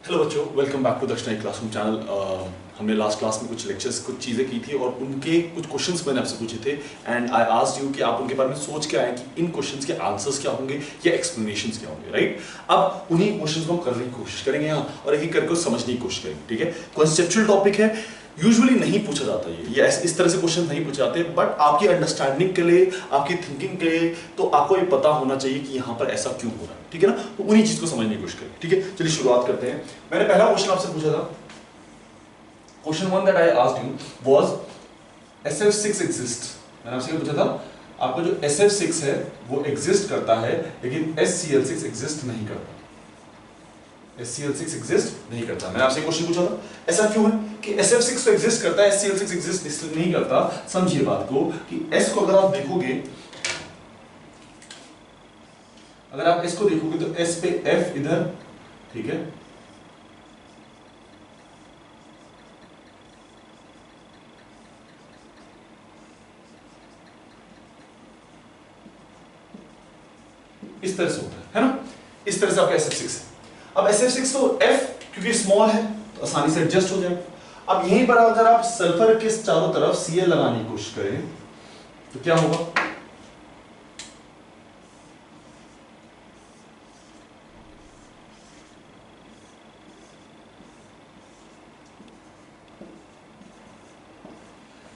Hello बच्चों, welcome back to दक्षिणा classroom channel. हमने लास्ट क्लास में कुछ लेक्चर्स कुछ चीज़ें की थी और उनके कुछ क्वेश्चंस मैंने आपसे पूछे थे एंड आई आस्क्ड यू कि आप उनके बारे में सोच के आए कि इन क्वेश्चंस के आंसर्स क्या होंगे या एक्सप्लेनेशंस क्या होंगे, राइट। अब उन्हीं क्वेश्चंस को हम करने की कोशिश करेंगे यहाँ और एक एक करके समझने की कोशिश करेंगे, ठीक है। कॉन्सेप्चुअल टॉपिक है, यूजुअली नहीं पूछा जाता ये इस तरह से क्वेश्चन नहीं पूछे जाते, बट आपकी अंडरस्टैंडिंग के लिए, आपकी थिंकिंग के लिए तो आपको ये पता होना चाहिए कि यहाँ पर ऐसा क्यों हो रहा है, ठीक है ना। तो उन्हीं चीज को समझने की कोशिश करें, ठीक है। चलिए शुरुआत करते हैं। मैंने पहला क्वेश्चन आपसे पूछा था, question 1 that I asked you was SF6 exist. मैंने आपसे पूछा था आपको जो SF6 है वो एग्जिस्ट करता है लेकिन SCl6 एग्जिस्ट नहीं करता। SCl6 एग्जिस्ट नहीं करता। मैंने आपसे क्वेश्चन पूछा था ऐसा क्यों है कि SF6 तो एग्जिस्ट करता है, SCl6 एग्जिस्ट इसलिए नहीं करता। समझिए बात को कि S को अगर आप देखोगे, अगर आप S को देखोगे तो S पे F इधर, ठीक है, इस तरह से होता है ना, इस तरह से आपका SF6 है। अब SF6 तो F क्योंकि स्मॉल है तो आसानी से एडजस्ट हो जाएगा। अब यहीं पर अगर आप सल्फर के चारों तरफ Cl लगाने की कोशिश करें तो क्या होगा,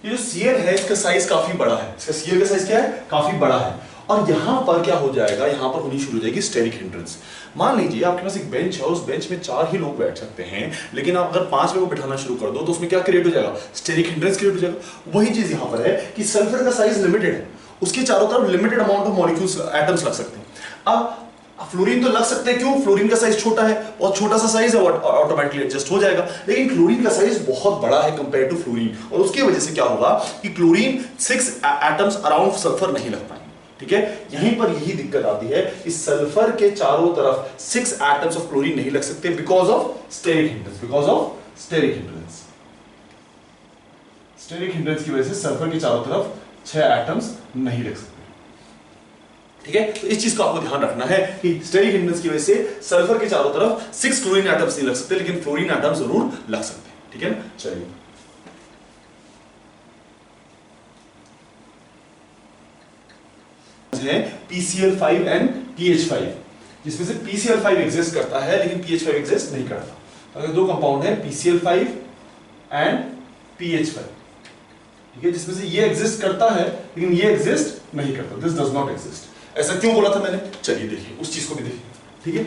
ये जो Cl है इसका साइज काफी बड़ा है, इसका Cl का साइज क्या है, काफी बड़ा है। और यहां पर क्या हो जाएगा, यहां पर होनी शुरू हो जाएगी स्टेरिक हिंड्रेंस। मान लीजिए आपके पास एक बेंच है, उस बेंच में 4 ही लोग बैठ सकते हैं, लेकिन आप अगर 5 लोग बिठाना शुरू कर दो तो उसमें क्या क्रिएट हो जाएगा, स्टेरिक हिंड्रेंस क्रिएट हो जाएगा। वही चीज यहां पर है कि सल्फर का साइज लिमिटेड है, उसके चारों तरफ limited amount of molecules atoms लग सकते हैं। अब फ्लोरीन तो लग सकते हैं, क्यों, फ्लोरीन का साइज छोटा है, बहुत छोटा सा साइज है, ऑटोमेटिकली एडजस्ट हो जाएगा। लेकिन क्लोरीन का साइज बहुत बड़ा है कंपेयर टू फ्लोरीन, और उसकी वजह से क्या होगा कि क्लोरीन 6 एटम्स अराउंड सल्फर नहीं लग पाएंगे, ठीक है। यहीं पर यही दिक्कत आती है कि सल्फर के चारों तरफ 6 एटम्स ऑफ क्लोरीन नहीं लग सकते because of steric hindrance, because of steric hindrance. Steric hindrance की वजह से सल्फर के चारों तरफ 6 एटम्स नहीं लग सकते, ठीक है। तो इस चीज को आपको ध्यान रखना है कि स्टेरिक हिंड्रेंस की वजह से सल्फर के चारों तरफ 6 क्लोरीन एटम्स नहीं लग सकते, लेकिन फ्लोरीन एटम्स जरूर लग सकते हैं, ठीक है ना। चलिए है PCl5 एंड PH5, जिसमें से PCl5 एग्जिस्ट करता है लेकिन PH5 एग्जिस्ट नहीं करता। अगर दो कंपाउंड है PCl5 एंड PH5, ठीक है, जिसमें से ये एग्जिस्ट करता है लेकिन ये एग्जिस्ट नहीं करता, दिस डज नॉट एग्जिस्ट। ऐसा क्यों बोला था मैंने, चलिए देखिए, उस चीज को भी देखिए, ठीक है।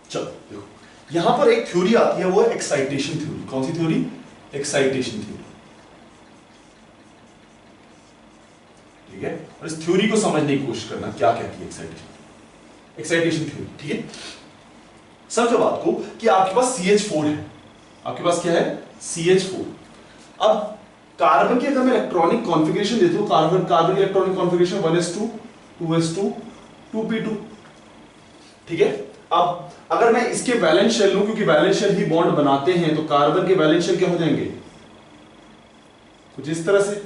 चलो देखो, यहां पर एक थ्योरी आती है, वो है एक्साइटेशन थ्योरी। कौन सी थ्योरी, एक्साइटेशन थ्योरी, ठीक है। और इस थ्योरी को समझने की कोशिश करना, क्या कहती है एक्साइटेशन थ्योरी, ठीक है। समझो बात को कि आपके पास CH4 है, आपके पास क्या है, CH4। अब कार्बन की अगर मैं इलेक्ट्रॉनिक कॉन्फ़िगरेशन देता हूं, कार्बन की electronic configuration 1s2 2s2 2p2, ठीक है। अब अगर मैं इसके वैलेंस शेल लूं, क्योंकि वैलेंस शेल ही बॉन्ड बनाते हैं, तो कार्बन के वैलेंस शेल क्या हो जाएंगे, कुछ इस तरह से,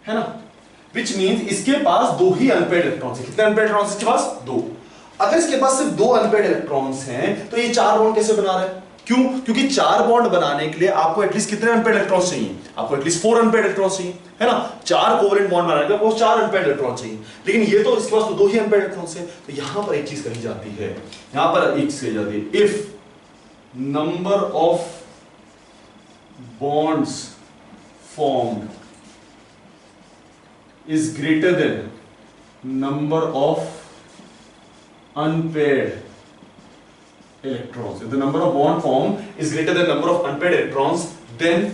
है ना। विच मीन्स इसके पास 2 ही अनपेयर्ड इलेक्ट्रॉन्स हैं। कितने अनपेयर्ड इलेक्ट्रॉन्स इसके पास, 2। अगर इसके पास सिर्फ 2 अनपेयर्ड इलेक्ट्रॉन्स हैं तो ये 4 बॉन्ड कैसे बना रहा है, क्यों, क्योंकि 4 बॉन्ड बनाने के लिए आपको एटलीस्ट कितने अनपेयर्ड इलेक्ट्रॉन्स चाहिए, आपको एटलीस्ट 4 अनपेयर्ड इलेक्ट्रॉन्स चाहिए, है ना। 4 कोवेलेंट बॉन्ड बनाने के लिए आपको 4 अनपेयर्ड इलेक्ट्रॉन्स चाहिए, लेकिन ये तो इसके पास तो 2 ही अनपेयर्ड इलेक्ट्रॉन्स हैं। तो यहां पर एक चीज कही जाती है, यहां पर एक चीज कही जाती है, if number of bonds formed is greater than number of unpaired electrons. If the number of bond formed is greater than number of unpaired electrons, then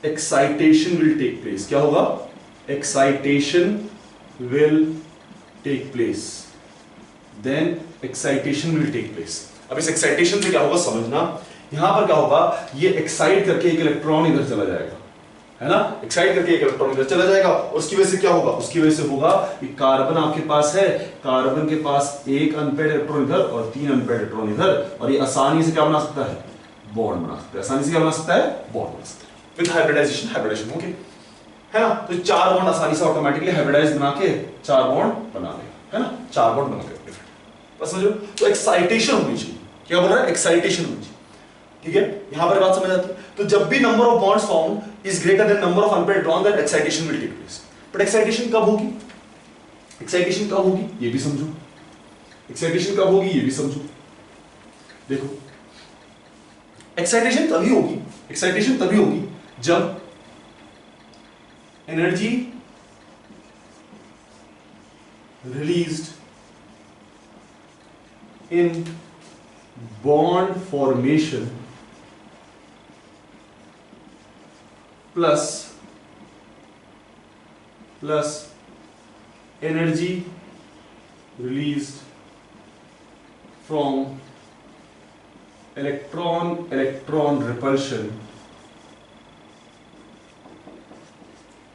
excitation will take place. क्या होगा, excitation will take place. Then excitation will take place. अब इस excitation से क्या होगा समझना, यहां पर क्या होगा, ये एक्साइट करके एक इलेक्ट्रॉन इधर चला जाएगा, है ना, एक्साइट करके एक इलेक्ट्रॉन इधर चला जाएगा, और उसकी वजह से क्या होगा, उसकी वजह से होगा कि कार्बन आपके पास है, कार्बन के पास 1 अनपेयर्ड इलेक्ट्रॉन इधर और 3 अनपेयर्ड इलेक्ट्रॉन इधर, और ये आसानी से क्या बना सकता है, बॉन्ड बना सकता है, आसानी से क्या बना सकता है, बॉन्ड बना सकता है विद हाइब्रिडाइजेशन, ओके। है ना, तो 4 बॉन्ड आसानी से ऑटोमेटिकली हाइब्रिडाइज बना के 4 बॉन्ड बना लेगा, है ना, 4 बॉन्ड बना के। बस समझो, तो एक्साइटेशन होनी चाहिए। क्या बोल रहा है? एक्साइटेशन होनी चाहिए। ठीक है, यहां पर बात समझ आती है। तो जब भी number of bonds form is greater than number of unpaired electron, that excitation will take place. But excitation कब होगी? एक्साइटेशन कब होगी ये भी समझो। एक्साइटेशन कब होगी ये भी समझो। देखो, एक्साइटेशन तभी होगी, एक्साइटेशन तभी होगी जब energy released in bond formation plus energy released from electron repulsion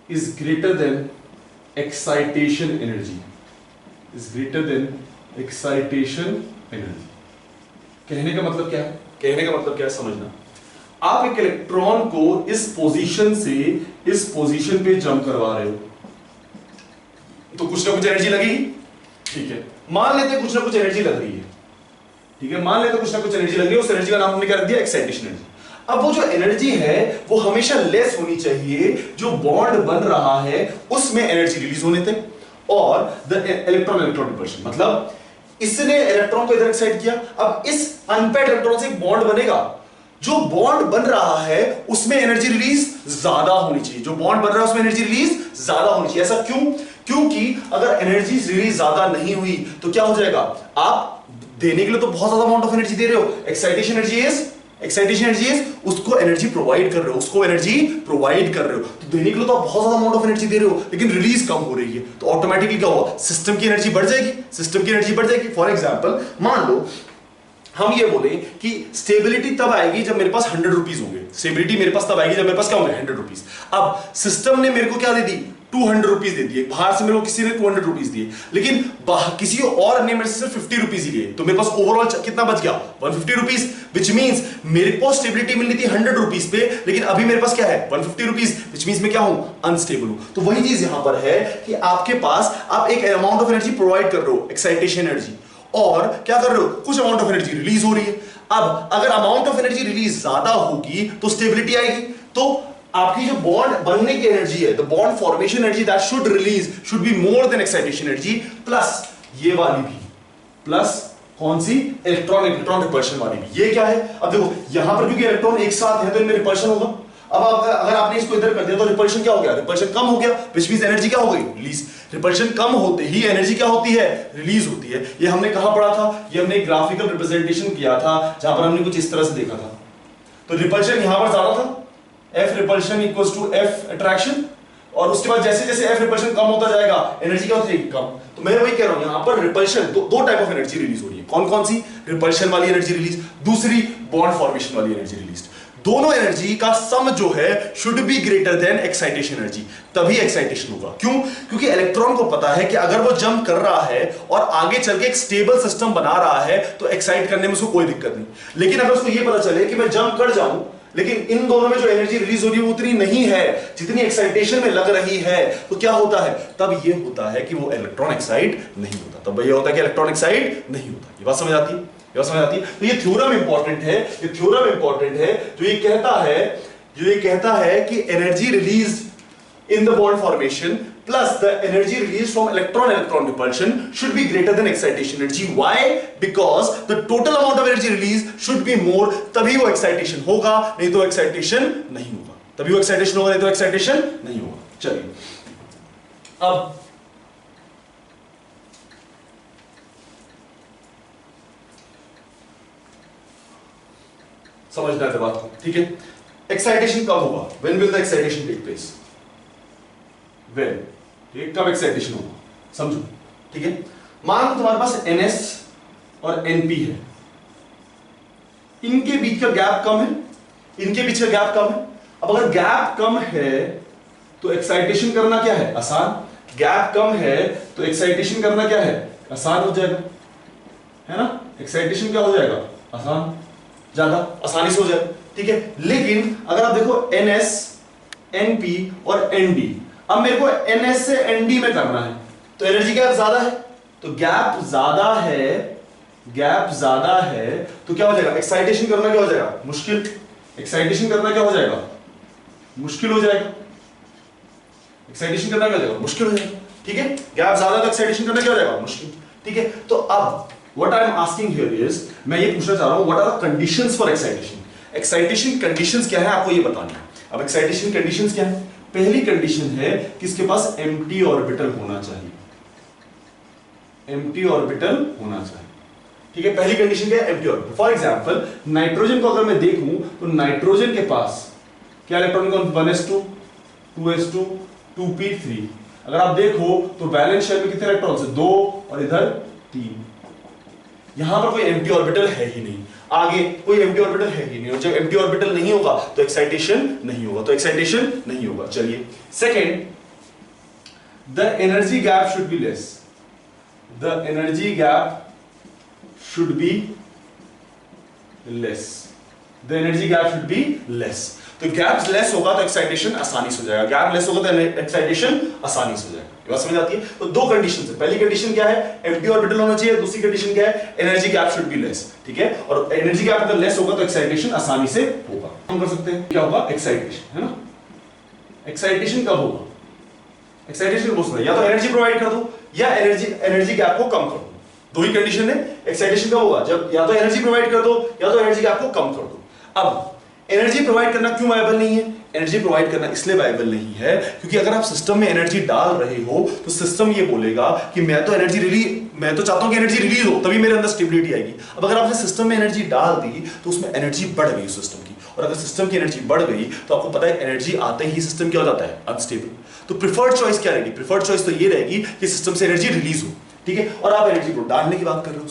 is greater than excitation energy, is greater than excitation energy। कहने का मतलब क्या है? कहने का मतलब क्या है समझना। आप एक इलेक्ट्रॉन को इस पोजीशन से इस पोजीशन पे जंप करवा रहे हो, तो कुछ ना कुछ एनर्जी लगेगी। ठीक है, मान लेते हैं कुछ ना कुछ एनर्जी लग रही है। ठीक है, मान लेते हैं कुछ ना कुछ एनर्जी लग रही है, उस एनर्जी का नाम हमने क्या रख दिया? Excitation energy. अब वो जो एनर्जी है वो हमेशा लेस होनी चाहिए जो बॉन्ड बन रहा है उसमें एनर्जी रिलीज होने थे, और द इलेक्ट्रॉन रिपल्शन, मतलब इसने इलेक्ट्रॉन को इधर एक्साइट किया। अब इस अनपेयर्ड इलेक्ट्रॉन से एक बॉन्ड बनेगा, जो बॉन्ड बन रहा है उसमें एनर्जी रिलीज ज्यादा होनी चाहिए, जो बॉन्ड बन रहा है उसमें एनर्जी रिलीज ज्यादा होनी चाहिए। ऐसा क्यों? क्योंकि अगर एनर्जी रिलीज ज्यादा नहीं हुई तो क्या हो जाएगा? आप देने के लिए तो बहुत ज्यादा अमाउंट ऑफ एनर्जी दे रहे हो, एक्साइटेशन एनर्जी इज उसको एनर्जी प्रोवाइड कर रहे हो, उसको एनर्जी प्रोवाइड कर रहे हो, तो देने के लिए तो आप बहुत ज्यादा अमाउंट ऑफ एनर्जी दे रहे हो, लेकिन रिलीज कम हो रही है, तो ऑटोमेटिकली क्या होगा? सिस्टम की एनर्जी बढ़ जाएगी, सिस्टम की एनर्जी बढ़ जाएगी। फॉर एग्जाम्पल, मान लो हम ये बोले कि स्टेबिलिटी तब आएगी जब मेरे पास 100 रुपीज होंगे। स्टेबिलिटी मेरे पास तब आएगी जब मेरे पास क्या होंगे? 100 रुपीज। अब सिस्टम ने मेरे को क्या दे दी? 200 रुपीज दे दिए। बाहर से मेरे को किसी ने 200 रुपीज दिए, लेकिन किसी और ने मेरे से सिर्फ 50 रुपीज ही लिए, तो मेरे पास ओवरऑल कितना बच गया? 150 रुपीज। विच मींस मेरे को स्टेबिलिटी मिलनी थी 100 रुपीज पे, लेकिन अभी मेरे पास क्या है? 150 रुपीज। विच मींस मैं क्या हूं? अनस्टेबल हूं। तो वही चीज यहां पर है कि आपके पास आप एक अमाउंट ऑफ एनर्जी प्रोवाइड कर रहे हो, एक्साइटेशन एनर्जी, और क्या कर रहे हो? कुछ अमाउंट ऑफ एनर्जी रिलीज हो रही है। अब अगर अमाउंट ऑफ एनर्जी रिलीज ज्यादा होगी तो स्टेबिलिटी आएगी, तो आपकी जो बॉन्ड बनने की एनर्जी है, the bond formation energy that should be more than excitation energy, plus ये वाली भी, प्लस कौन सी? इलेक्ट्रॉन रिपल्शन वाली भी। ये क्या है? अब देखो यहां पर क्योंकि इलेक्ट्रॉन एक साथ है तो इनमें रिपल्शन होगा। अब अगर आपने इसको इधर कर दिया तो रिपल्शन क्या हो गया? रिपल्शन कम हो गया, विच मींस एनर्जी क्या हो गई? रिलीज। रिपल्शन कम होते ही एनर्जी क्या होती है? रिलीज होती है। ये हमने कहां पढ़ा था? ये हमने ग्राफिकल रिप्रेजेंटेशन किया था, जहां पर हमने कुछ इस तरह से देखा था। तो रिपल्शन यहां पर ज्यादा था, F repulsion equals to F attraction, और उसके बाद जैसे जैसे F रिपल्शन कम होता जाएगा एनर्जी क्या होती है? कम। तो मैं वही कह रहा हूं, यहां पर रिपल्शन दो टाइप ऑफ एनर्जी रिलीज हो रही है। कौन कौन सी? रिपल्शन वाली एनर्जी रिलीज, दूसरी बॉन्ड फॉर्मेशन वाली एनर्जी रिलीज। दोनों एनर्जी का सम जो है should be greater than excitation energy, तभी एक्साइटेशन होगा। क्यों? क्योंकि इलेक्ट्रॉन को पता है कि अगर वो जंप कर रहा है और आगे चल के एक स्टेबल सिस्टम बना रहा है तो एक्साइट करने में उसको कोई दिक्कत नहीं। लेकिन अगर उसको ये पता चले कि मैं जंप कर जाऊं, लेकिन इन दोनों में जो एनर्जी रिलीज हो रही है वो उतनी नहीं है जितनी एक्साइटेशन में लग रही है, तो क्या होता है? तब ये होता है कि वो इलेक्ट्रॉन एक्साइट नहीं होता, तब ये होता है कि इलेक्ट्रॉन एक्साइट नहीं होता। ये बात समझ आती है? ये समझ आती है? तो ये थ्योरम इंपॉर्टेंट है, ये थ्योरम इंपॉर्टेंट है जो ये कहता है कि energy release in the bond formation plus the energy released from electron repulsion should be greater than excitation energy. Why? Because the total amount of energy released should be more, तभी वो excitation होगा, नहीं तो excitation नहीं होगा। तभी वो excitation होगा, नहीं तो excitation नहीं होगा। चलिए अब समझना है बात को, ठीक है? एक्साइटेशन कब होगा? When will the excitation take place? When? ठीक, कब एक्साइटेशन होगा? समझो, ठीक है? मान लो तुम्हारे पास NS और NP है, इनके बीच का गैप कम है, इनके बीच का गैप कम है। अब अगर गैप कम है तो एक्साइटेशन करना क्या है? आसान। गैप कम है तो एक्साइटेशन करना क्या है? आसान हो जाएगा, है ना? एक्साइटेशन क्या हो जाएगा? आसान, ज्यादा आसानी से हो जाएगा, ठीक है? लेकिन अगर आप देखो NS, NP और ND, अब मेरे को NS से ND में करना है, तो एनर्जी गैप ज्यादा है, तो गैप ज्यादा है, तो क्या हो जाएगा, एक्साइटेशन करना क्या हो जाएगा, मुश्किल। एक्साइटेशन करना क्या हो जाएगा, मुश्किल हो जाएगा। एक्साइटेशन करना क्या हो जाएगा, मुश्किल हो जाएगा। ठीक है, गैप ज्यादा तो एक्साइटेशन करना क्या हो जाएगा, मुश्किल। ठीक है, तो अब what I am asking here is, मैं ये पूछना चाह रहा हूं what are the conditions for excitation. Excitation conditions क्या है आपको ये बताना है। अब एक्साइटेशन कंडीशंस क्या है, पहली कंडीशन है कि इसके पास एम्प्टी ऑर्बिटल होना चाहिए, एम्प्टी ऑर्बिटल होना चाहिए। ठीक है, पहली कंडीशन क्या है, empty orbital. For example nitrogen को अगर मैं देखूं तो नाइट्रोजन के पास क्या इलेक्ट्रॉन कौन, 1s2 2s2 2p3। अगर आप देखो तो वैलेंस शेल में कितने इलेक्ट्रॉन्स है, 2 और इधर 3। यहां पर कोई एम्प्टी ऑर्बिटल है ही नहीं, आगे कोई एम्प्टी ऑर्बिटल है ही नहीं, और जब एम्प्टी ऑर्बिटल नहीं होगा तो एक्साइटेशन नहीं होगा, तो एक्साइटेशन नहीं होगा। चलिए second, the energy gap should be less, the energy gap should be less, the energy gap should be less. तो गैप लेस होगा तो एक्साइटेशन आसानी से हो जाएगा, गैप लेस होगा तो एक्साइटेशन आसानी से हो जाएगा। ये बात समझ आती है। तो दो कंडीशन है, पहली कंडीशन क्या है, एम्प्टी ऑर्बिटल होना चाहिए, दूसरी कंडीशन क्या है, energy gap should be less. ठीक है, और एनर्जी गैप अगर लेस होगा तो एक्साइटेशन आसानी से होगा। हम कर सकते हैं क्या होगा, एक्साइटेशन, है ना। एक्साइटेशन कब होगा, एक्साइटेशन कब होगा, या तो एनर्जी प्रोवाइड कर दो या एनर्जी गैप को कम कर दो। दो ही कंडीशन है, एक्साइटेशन कब होगा, जब या तो एनर्जी प्रोवाइड कर दो या तो एनर्जी गैप को कम कर दो। अब एनर्जी प्रोवाइड करना क्यों वायबल नहीं है, एनर्जी प्रोवाइड करना इसलिए वायबल नहीं है क्योंकि अगर आप सिस्टम में एनर्जी डाल रहे हो तो सिस्टम ये बोलेगा कि मैं तो चाहता हूं कि एनर्जी रिलीज हो, तभी मेरे अंदर स्टेबिलिटी आएगी। अब अगर आपने सिस्टम में एनर्जी डाल दी तो उसमें एनर्जी बढ़ गई सिस्टम की, और अगर सिस्टम की एनर्जी बढ़ गई तो आपको पता है एनर्जी आते ही सिस्टम क्या हो जाता है, अनस्टेबल। तो प्रिफर्ड चॉइस क्या रहेगी, प्रिफर्ड चॉइस तो ये रहेगी कि सिस्टम से एनर्जी रिलीज हो। ठीक है, और आप एनर्जी को डालने की बात कर रहे हो,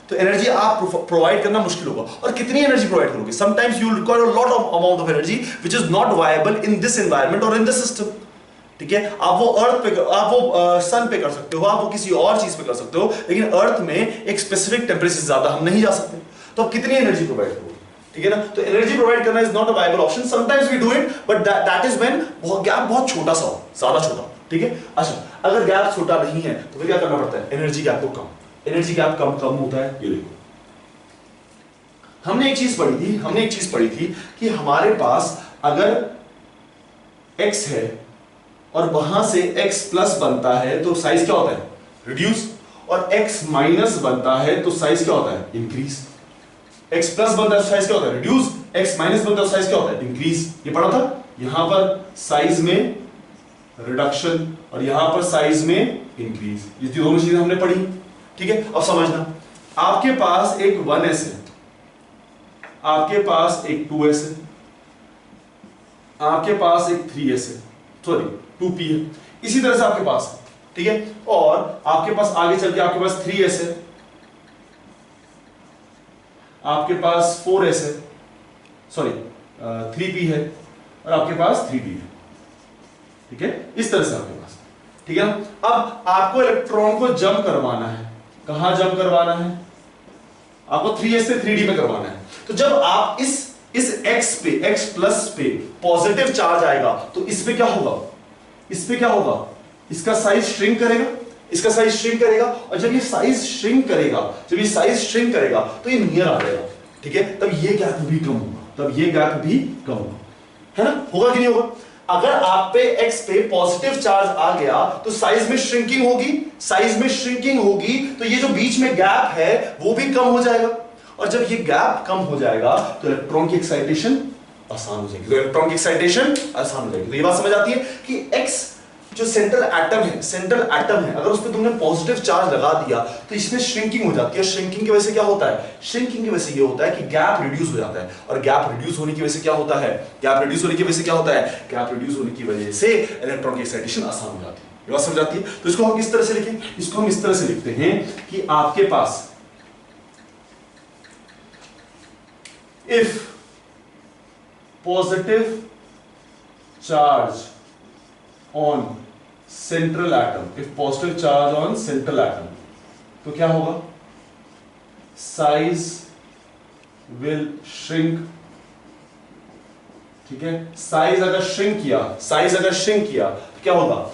तो एनर्जी आप प्रोवाइड करना मुश्किल होगा। और कितनी एनर्जी प्रोवाइड करोगे, sometimes you will require a lot of amount of energy which is not viable in this environment और इन दिस सिस्टम। ठीक है, आप वो अर्थ पे, आप वो सन पे कर सकते हो, आप वो किसी और चीज पे कर सकते हो, लेकिन अर्थ में एक स्पेसिफिक टेंपरेचर से ज्यादा हम नहीं जा सकते। तो आप कितनी एनर्जी प्रोवाइड करोगे, ठीक है ना। तो एनर्जी प्रोवाइड करना is not a viable option, sometimes we do it but that is when gap बहुत छोटा सा हो, ज्यादा छोटा। ठीक है, अच्छा अगर गैप छोटा नहीं है तो फिर क्या करना पड़ता है, एनर्जी गैप को कम। एनर्जी गैप कम होता है, ये देखो हमने एक चीज पढ़ी थी कि हमारे पास अगर x है और वहां से x प्लस बनता है तो साइज क्या होता है, रिड्यूस, और x माइनस बनता है तो साइज क्या होता है, इंक्रीज। x प्लस बनता है तो साइज क्या होता है, रिड्यूस, x माइनस बनता है तो साइज क्या होता है, इंक्रीज। ये पढ़ा था, यहां पर साइज में रिडक्शन और यहां पर साइज में इंक्रीज, ये दोनों चीजें हमने पढ़ी। ठीक है, अब समझना, आपके पास एक 1s है, आपके पास एक 2s है, आपके पास एक 3s है, सॉरी 2p है, इसी तरह से आपके पास है। ठीक है, और आपके पास आगे चल के आपके पास 3s है, आपके पास 4s है, सॉरी 3p है, और आपके पास 3d है। ठीक है, इस तरह से आपके पास, ठीक है ना। अब आपको इलेक्ट्रॉन को जंप करवाना है, कहां जंप करवाना है, आपको 3s से 3d में करवाना है। तो जब आप इस x पे, x प्लस पे पॉजिटिव चार्ज आएगा तो इस पे क्या होगा, इस पे क्या होगा, इसका साइज श्रिंक करेगा, इसका साइज श्रिंक करेगा, और जब ये साइज श्रिंक करेगा, तो ये नियर आ जाएगा। ठीक है, तब ये गैप भी कम होगा, है ना, होगा कि नहीं होगा। अगर आप पे x पे पॉजिटिव चार्ज आ गया तो साइज में श्रिंकिंग होगी, तो ये जो बीच में गैप है वो भी कम हो जाएगा, और जब ये गैप कम हो जाएगा तो इलेक्ट्रॉन की एक्साइटेशन आसान हो जाएगी, तो ये बात समझ आती है कि x जो सेंट्रल एटम है, अगर उस पर तुमने पॉजिटिव चार्ज लगा दिया तो इसमें श्रिंकिंग हो जाती है। श्रिंकिंग की वजह से क्या होता है, श्रिंकिंग की वजह से ये होता है कि गैप रिड्यूस हो जाता है, और गैप रिड्यूस होने की वजह से क्या होता है, गैप रिड्यूस होने की वजह से इलेक्ट्रॉन की एक्साइटेशन आसान हो जाती है। ये बात समझ आती है। तो इसको हम किस तरह से लिखें, इसको हम इस तरह से लिखते हैं कि आपके पास if positive charge on central atom, तो क्या होगा, size will shrink। ठीक है, साइज अगर श्रिंक किया क्या होगा,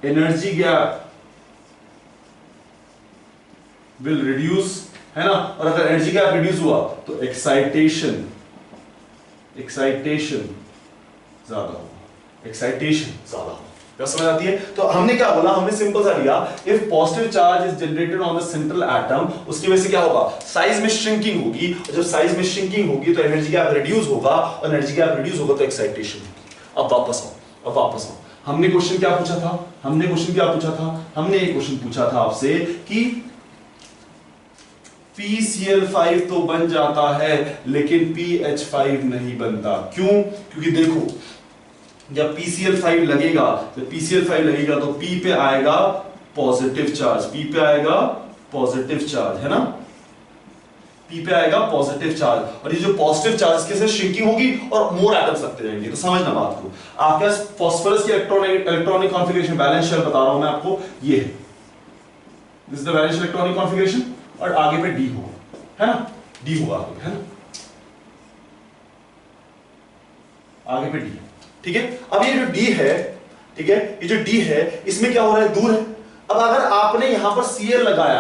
एनर्जी गैप विल रिड्यूस, है ना। और अगर एनर्जी गैप रिड्यूस हुआ तो एक्साइटेशन ज्यादा होगा, एक्साइटेशन ज्यादा होगा। क्या समझ आती है? तो हमने क्या बोला, हमने सिंपल सा लिया, if positive charge is generated on the central atom, उसकी वजह से क्या होगा, साइज में श्रिंकिंग होगी, और जब साइज में श्रिंकिंग होगी तो एनर्जी गैप रिड्यूस होगा, और एनर्जी गैप रिड्यूस होगा तो एक्साइटेशन होगी। अब वापस आओ, हमने क्वेश्चन क्या पूछा था, हमने एक क्वेश्चन पूछा था आपसे कि PCl5 तो बन जाता है लेकिन PH5 नहीं बनता, क्यों? क्योंकि देखो जब PCl5 लगेगा तो P पे आएगा पॉजिटिव चार्ज, है ना, P पे आएगा पॉजिटिव चार्ज, और ये जो पॉजिटिव चार्ज के साथ श्रिंकिंग होगी और मोर एटम्स लगते जाएंगे। तो समझना बात को, आपके पास फास्फोरस की इलेक्ट्रॉनिक कॉन्फ़िगरेशन बैलेंस शेल बता रहा हूं मैं आपको, ये है, this is the balance electronic configuration, और आगे पे D होगा, है ना, D होगा आगे, है ना, आगे पे D, ठीक है। अब ये जो D है, ठीक है, ये जो D है इसमें क्या हो रहा है, दूर है। अब अगर आपने यहां पर Cl लगाया,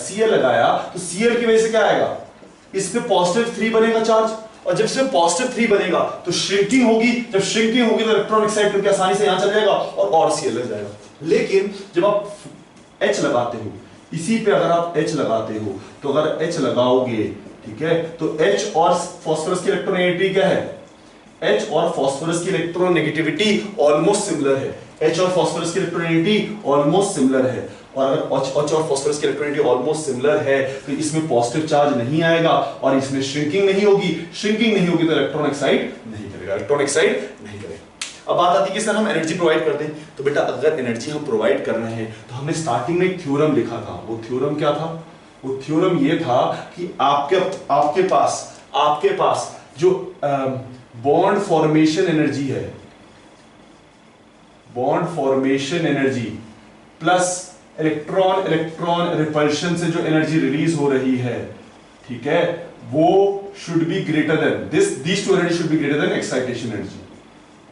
Cl लगाया, तो Cl की वजह से क्या आएगा, इस पे +3 बनेगा चार्ज, और जब इसमें +3 बनेगा तो श्रिंकिंग होगी, जब श्रिंकिंग होगी तो इलेक्ट्रॉन एक्साइट करके आसानी से यहां चल जाएगा और Cl लग जाएगा। लेकिन जब आप H लगाते हो, इसी पे अगर आप H लगाते हो, तो अगर H लगाओगे, ठीक है, तो H और फास्फोरस की इलेक्ट्रोनेगेटिविटी क्या है, H और फास्फोरस की इलेक्ट्रोनेगेटिविटी ऑलमोस्ट सिमिलर है, H और फास्फोरस की इलेक्ट्रोनेगेटिविटी ऑलमोस्ट सिमिलर है, और अगर H और फास्फोरस की इलेक्ट्रोनेगेटिविटी ऑलमोस्ट सिमिलर है तो इसमें पॉजिटिव चार्ज नहीं आएगा और इसमें श्रिंकिंग नहीं होगी तो इलेक्ट्रॉन एक्साइट नहीं करेगा। अब बात आती है कि सर हम एनर्जी प्रोवाइड करते हैं, तो बेटा अगर एनर्जी हम प्रोवाइड कर रहे हैं तो हमने स्टार्टिंग में एक थ्योरम लिखा था, वो थ्योरम क्या था, वो थ्योरम ये था कि आपके पास जो बॉन्ड फॉर्मेशन एनर्जी है, bond formation energy plus electron repulsion से जो एनर्जी रिलीज हो रही है, ठीक है, वो should be greater than this to energy should be greater than excitation energy,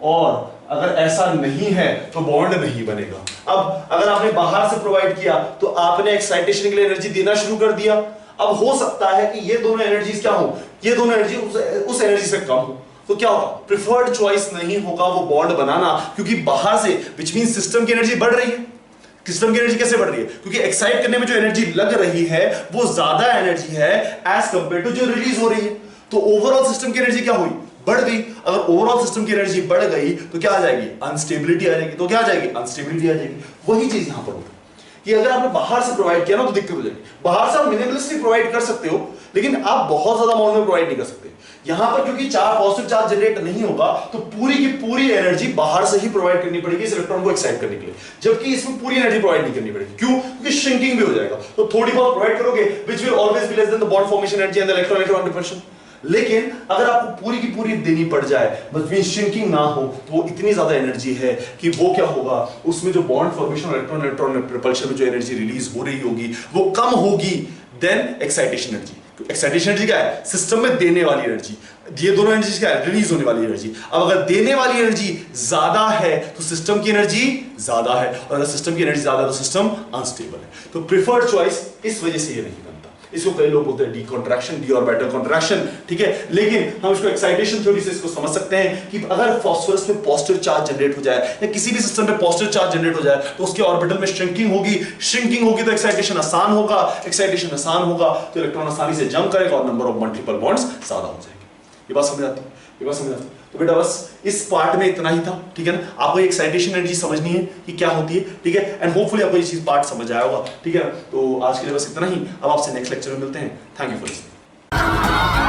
और अगर ऐसा नहीं है तो बॉन्ड नहीं बनेगा। अब अगर आपने बाहर से प्रोवाइड किया तो आपने एक्साइटेशन के लिए एनर्जी देना शुरू कर दिया, अब हो सकता है कि ये दोनों एनर्जीज क्या हो, ये दोनों एनर्जी उस एनर्जी से कम हो, तो क्या होगा, प्रिफर्ड चॉइस नहीं होगा वो बॉन्ड बनाना, क्योंकि बाहर से, विच मीन सिस्टम की एनर्जी बढ़ रही है। सिस्टम की एनर्जी कैसे बढ़ रही है, क्योंकि एक्साइट करने में जो एनर्जी लग रही है वो ज्यादा एनर्जी है एज कंपेयर टू जो रिलीज हो रही है, तो ओवरऑल सिस्टम की एनर्जी क्या हुई, बढ़ गई। अगर ओवरऑल सिस्टम की एनर्जी बढ़ गई तो क्या आ जाएगी, अनस्टेबिलिटी आ जाएगी, तो क्या आ जाएगी, अनस्टेबिलिटी आ जाएगी। वही चीज यहां पर होगी कि अगर आपने बाहर से प्रोवाइड किया ना तो दिक्कत हो जाएगी। बाहर से आप मिनिमलिस्टिक प्रोवाइड कर सकते हो लेकिन आप बहुत ज्यादा अमाउंट में प्रोवाइड नहीं कर सकते। यहां पर क्योंकि पॉजिटिव चार्ज जनरेट नहीं होगा तो पूरी की पूरी एनर्जी बाहर से ही प्रोवाइड करनी पड़ेगी इस इलेक्ट्रॉन को एक्साइट करने के लिए, जबकि इसमें पूरी एनर्जी प्रोवाइड नहीं करनी पड़ेगी। क्यों? क्योंकि श्रिंकिंग भी हो जाएगा, तो थोड़ी बहुत प्रोवाइड करोगे which will always be less than the bond formation energy and the electron repulsion. लेकिन अगर आपको पूरी की पूरी देनी पड़ जाए, मतलब श्रिंकिंग ना हो, तो वो इतनी ज्यादा एनर्जी है कि वो क्या होगा, उसमें जो बॉन्ड फॉर्मेशन और इलेक्ट्रॉन रिपल्शन में जो एनर्जी रिलीज हो रही होगी वो कम होगी then excitation energy. Excitation energy क्या है, सिस्टम में देने वाली एनर्जी, ये दोनों एनर्जी क्या है, रिलीज होने वाली एनर्जी। अब अगर देने वाली एनर्जी ज्यादा है तो सिस्टम की एनर्जी ज्यादा है, और अगर सिस्टम की एनर्जी ज्यादा है तो सिस्टम अनस्टेबल है। तो प्रिफर्ड चॉइस इस वजह से ये नहीं बनता। इसको कई लोग बोलते हैं D contraction, D orbital contraction, ठीक है। लेकिन हम इसको एक्साइटेशन थ्योरी से इसको समझ सकते हैं कि अगर फास्फोरस में पॉजिटिव चार्ज जनरेट हो जाए या किसी भी सिस्टम में पॉजिटिव चार्ज जनरेट हो जाए तो उसके ऑर्बिटल में श्रिंकिंग होगी तो एक्साइटेशन आसान होगा, एक्साइटेशन आसान होगा तो इलेक्ट्रॉन आसानी से जंप करेगा और नंबर ऑफ मल्टीपल बॉन्ड्स ज्यादा हो जाएंगे। ये बात समझ आती है? ये बात समझ आती है? तो बेटा बस इस पार्ट में इतना ही था, ठीक है ना। आपको एक्साइटेशन एनर्जी समझनी है कि क्या होती है, ठीक है, एंड होपफुली आपको ये चीज पार्ट समझ आया होगा, ठीक है। तो आज के लिए बस इतना ही, अब आपसे नेक्स्ट लेक्चर में मिलते हैं। Thank you for listening.